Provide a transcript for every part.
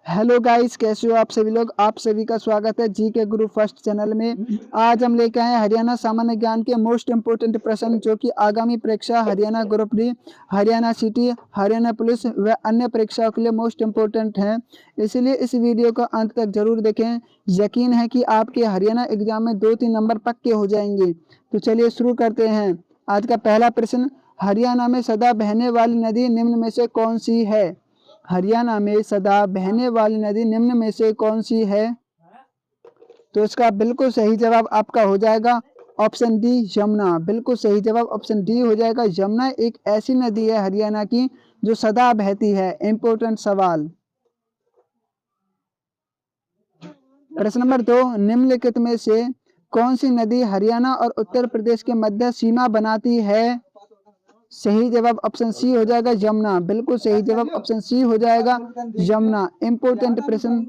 Hello guys, कैसे हो आप सभी लोग। आप सभी का स्वागत है जी के गुरु फर्स्ट चैनल में। आज हम लेके आए हैं हरियाणा सामान्य ज्ञान के मोस्ट इम्पोर्टेंट प्रश्न जो कि आगामी परीक्षा Haryana group D, Haryana city, Haryana police व अन्य परीक्षाओं के लिए मोस्ट इम्पोर्टेंट हैं। इसलिए इस वीडियो को अंत तक जरूर देखें। यकीन है कि आपके हरियाणा एग्जाम में 2-3 नंबर पक्के हो जाएंगे। तो चलिए शुरू करते हैं। आज का पहला प्रश्न, हरियाणा में सदा बहने वाली नदी निम्न में से कौन सी है। हरियाणा में सदा बहने वाली नदी निम्न में से कौन सी है। तो इसका बिल्कुल सही जवाब आपका हो जाएगा ऑप्शन डी, यमुना। बिल्कुल सही जवाब ऑप्शन डी हो जाएगा। यमुना एक ऐसी नदी है हरियाणा की जो सदा बहती है। इंपॉर्टेंट सवाल। प्रश्न नंबर 2, निम्नलिखित में से कौन सी नदी हरियाणा और उत्तर प्रदेश के मध्य सीमा बनाती है। सही जवाब ऑप्शन सी हो जाएगा, यमुना। बिल्कुल सही जवाब ऑप्शन सी हो जाएगा, यमुना। इंपोर्टेंट प्रश्न।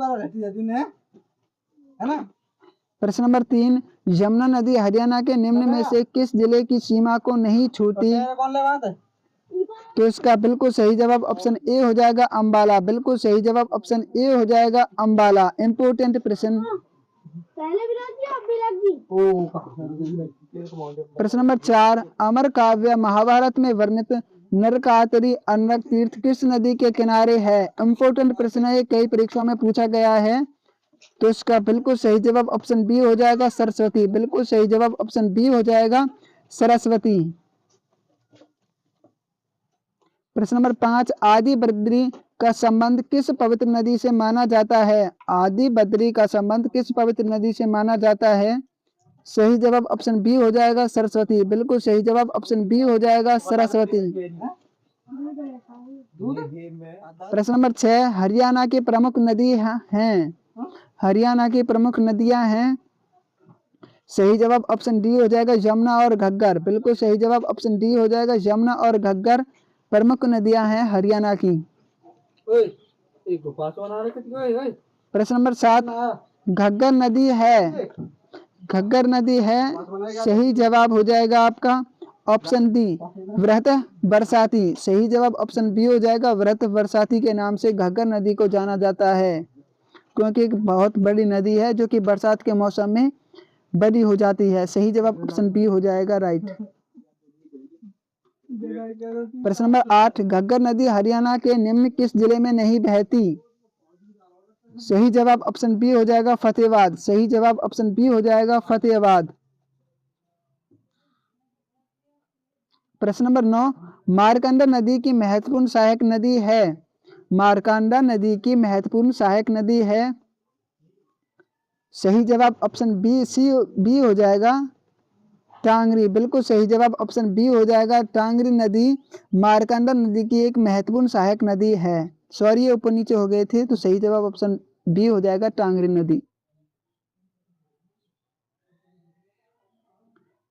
प्रश्न नंबर 3, यमुना नदी हरियाणा के निम्न में से किस जिले की सीमा को नहीं छूती। तो इसका बिल्कुल सही जवाब ऑप्शन ए हो जाएगा, अंबाला। बिल्कुल सही जवाब ऑप्शन ए हो जाएगा, अंबाला। इंपोर्टेंट प्रश्न। प्रश्न नंबर 4, अमर काव्य महाभारत में वर्णित नरकातरी अनक तीर्थ किस नदी के किनारे है। इंपोर्टेंट प्रश्न है, कई परीक्षाओं में पूछा गया है। तो इसका बिल्कुल सही जवाब ऑप्शन बी हो जाएगा, सरस्वती। बिल्कुल सही जवाब ऑप्शन बी हो जाएगा, सरस्वती। प्रश्न नंबर 5, आदि बद्री का संबंध किस पवित्र नदी से माना जाता है। आदि बद्री का संबंध किस पवित्र नदी से माना जाता है। सही जवाब ऑप्शन बी हो जाएगा, सरस्वती। बिल्कुल सही जवाब ऑप्शन बी हो जाएगा, सरस्वती। प्रश्न नंबर 6, हरियाणा की प्रमुख नदी हैं। हरियाणा की प्रमुख नदियां हैं। सही जवाब ऑप्शन डी हो जाएगा, यमुना और घग्गर। बिल्कुल सही जवाब ऑप्शन डी हो जाएगा, यमुना और घग्गर प्रमुख नदियां हैं हरियाणा की। प्रश्न नंबर 7, घग्गर नदी है। घग्गर नदी है। सही जवाब हो जाएगा आपका ऑप्शन डी, वृहत बरसाती। सही जवाब ऑप्शन बी हो जाएगा, वृहत बरसाती के नाम से घग्गर नदी को जाना जाता है, क्योंकि एक बहुत बड़ी नदी है जो कि बरसात के मौसम में बड़ी हो जाती है। सही जवाब ऑप्शन बी हो जाएगा, राइट। प्रश्न नंबर 8, घग्गर नदी हरियाणा के निम्न किस जिले में नहीं बहती। सही जवाब ऑप्शन बी हो जाएगा, फतेहाबाद। सही जवाब ऑप्शन बी हो जाएगा, फतेहाबाद। प्रश्न नंबर 9, मारकंडा नदी की महत्वपूर्ण सहायक नदी है। मारकंडा नदी की महत्वपूर्ण सहायक नदी है। सही जवाब ऑप्शन बी हो जाएगा, टांगरी। बिल्कुल सही जवाब ऑप्शन बी हो जाएगा, टांगरी नदी मारकंडा नदी की एक महत्वपूर्ण सहायक नदी है। सॉरी, ऊपर नीचे हो गए थे, तो सही जवाब ऑप्शन बी हो जाएगा, टांगरी नदी।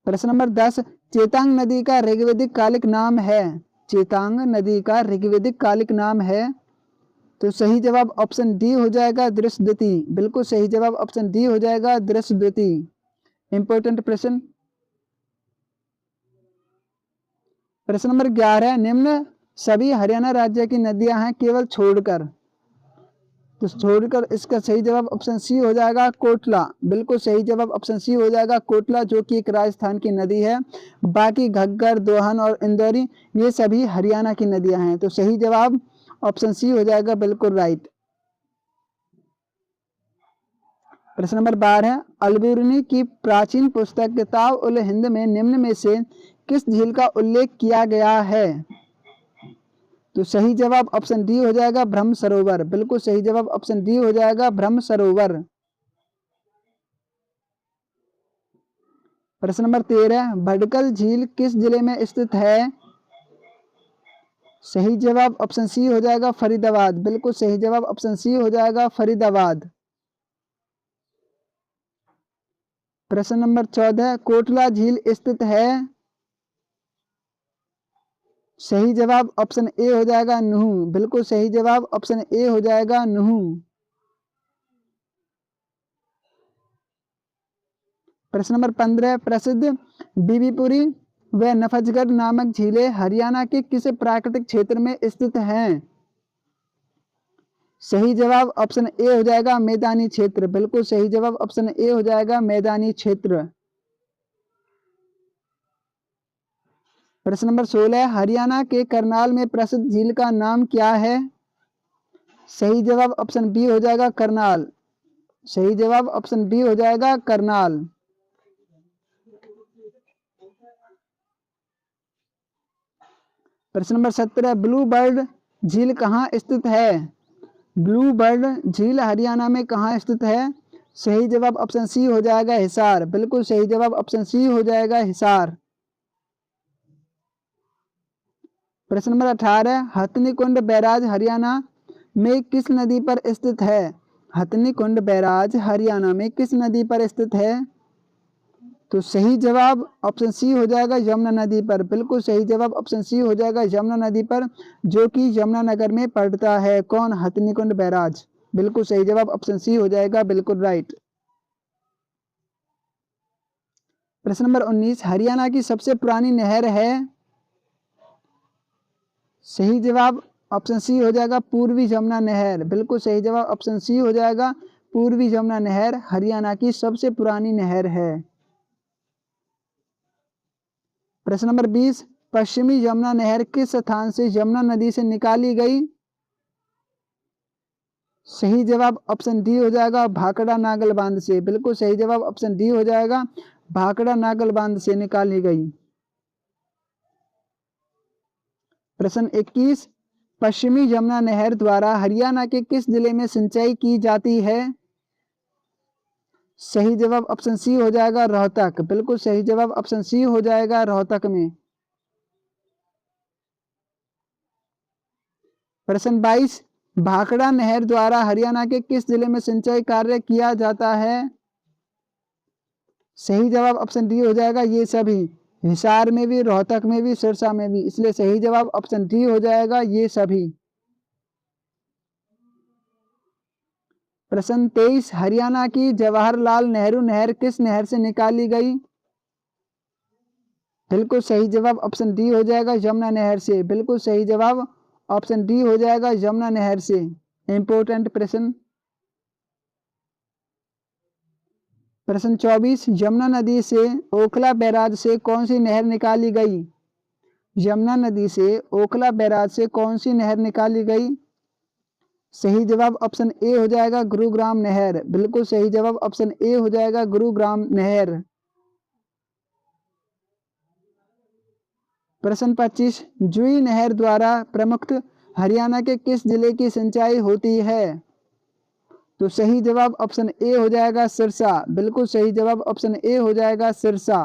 प्रश्न नंबर 10, चेतांग नदी का ऋग्वेदिक कालिक नाम है। चेतांग नदी का ऋग्वेदिक कालिक नाम है। तो सही जवाब ऑप्शन डी हो जाएगा, दृशद्युति। बिल्कुल सही जवाब ऑप्शन डी हो जाएगा, दृशद्युति। इंपोर्टेंट प्रश्न। प्रश्न नंबर 11, निम्न सभी हरियाणा राज्य की नदियां हैं केवल छोड़कर। तो छोड़कर इसका सही जवाब ऑप्शन सी हो जाएगा, कोटला। बिल्कुल सही जवाब ऑप्शन सी हो जाएगा, कोटला, जो कि एक राजस्थान की नदी है। बाकी घग्गर, दोहन और इंदौरी ये सभी हरियाणा की नदियां हैं। तो सही जवाब ऑप्शन सी हो जाएगा, बिल्कुल राइट। प्रश्न नंबर 12, अलबरूनी की प्राचीन पुस्तक किताब उल हिंद में निम्न में से किस झील का उल्लेख किया गया है। तो सही जवाब ऑप्शन डी हो जाएगा, ब्रह्म सरोवर। बिल्कुल सही जवाब ऑप्शन डी हो जाएगा, ब्रह्म सरोवर। प्रश्न नंबर 13, भटकल झील किस जिले में स्थित है। सही जवाब ऑप्शन सी हो जाएगा, फरीदाबाद। बिल्कुल सही जवाब ऑप्शन सी हो जाएगा, फरीदाबाद। प्रश्न नंबर 14, कोटला झील स्थित है। सही जवाब ऑप्शन ए हो जाएगा, नुहू। बिल्कुल सही जवाब ऑप्शन ए हो जाएगा, नुहू। प्रश्न नंबर 15, प्रसिद्ध बीबीपुरी व नफजगढ़ नामक झीलें हरियाणा के किस प्राकृतिक क्षेत्र में स्थित हैं। सही जवाब ऑप्शन ए हो जाएगा मैदानी क्षेत्र। बिल्कुल सही जवाब ऑप्शन ए हो जाएगा मैदानी क्षेत्र। प्रश्न नंबर 16, हरियाणा के करनाल में प्रसिद्ध झील का नाम क्या है? सही जवाब ऑप्शन बी हो जाएगा करनाल। सही जवाब ऑप्शन बी हो जाएगा करनाल। प्रश्न नंबर 17, ब्लू बर्ड झील कहाँ स्थित है? ब्लू बर्ड झील हरियाणा में कहाँ स्थित है? सही जवाब ऑप्शन सी हो जाएगा हिसार। बिल्कुल सही जवाब ऑप्शन सी हो जाएगा हिसार। प्रश्न नंबर 18, हथनीकुंड बैराज हरियाणा में किस नदी पर स्थित है? हथनीकुंड बैराज हरियाणा में किस नदी पर स्थित है? तो सही जवाब ऑप्शन सी हो जाएगा यमुना नदी पर। बिल्कुल सही जवाब ऑप्शन सी हो जाएगा यमुना नदी पर, जो कि यमुनानगर में पड़ता है। कौन? हथनीकुंड बैराज। बिल्कुल सही जवाब ऑप्शन सी हो जाएगा, बिल्कुल राइट। प्रश्न नंबर 19, हरियाणा की सबसे पुरानी नहर है? सही जवाब ऑप्शन सी हो जाएगा पूर्वी यमुना नहर। बिल्कुल सही जवाब ऑप्शन सी हो जाएगा पूर्वी यमुना नहर हरियाणा की सबसे पुरानी नहर है। प्रश्न नंबर 20, पश्चिमी यमुना नहर किस स्थान से यमुना नदी से निकाली गई? सही जवाब ऑप्शन डी हो जाएगा भाखड़ा नागल बांध से। बिल्कुल सही जवाब ऑप्शन डी हो जाएगा भाखड़ा नागल बांध से निकाली गई। प्रश्न 21, पश्चिमी यमुना नहर द्वारा हरियाणा के किस जिले में सिंचाई की जाती है? सही जवाब ऑप्शन सी हो जाएगा रोहतक। बिल्कुल सही जवाब ऑप्शन सी हो जाएगा रोहतक में। प्रश्न 22, भाखड़ा नहर द्वारा हरियाणा के किस जिले में सिंचाई कार्य किया जाता है? सही जवाब ऑप्शन डी हो जाएगा ये सभी, हिसार में भी, रोहतक में भी, सिरसा में भी, इसलिए सही जवाब ऑप्शन डी हो जाएगा ये सभी। प्रश्न 23, हरियाणा की जवाहरलाल नेहरू नहर किस नहर से निकाली गई? बिल्कुल सही जवाब ऑप्शन डी हो जाएगा यमुना नहर से। बिल्कुल सही जवाब ऑप्शन डी हो जाएगा यमुना नहर से। इंपोर्टेंट प्रश्न। प्रश्न 24, यमुना नदी से ओखला बैराज से कौन सी नहर निकाली गई? यमुना नदी से ओखला बैराज से कौन सी नहर निकाली गई? सही जवाब ऑप्शन ए हो जाएगा गुरुग्राम नहर। बिल्कुल सही जवाब ऑप्शन ए हो जाएगा गुरुग्राम नहर। प्रश्न 25, जुई नहर द्वारा प्रमुखतः हरियाणा के किस जिले की सिंचाई होती है? तो सही जवाब ऑप्शन ए हो जाएगा सिरसा। बिल्कुल सही जवाब ऑप्शन ए हो जाएगा सिरसा।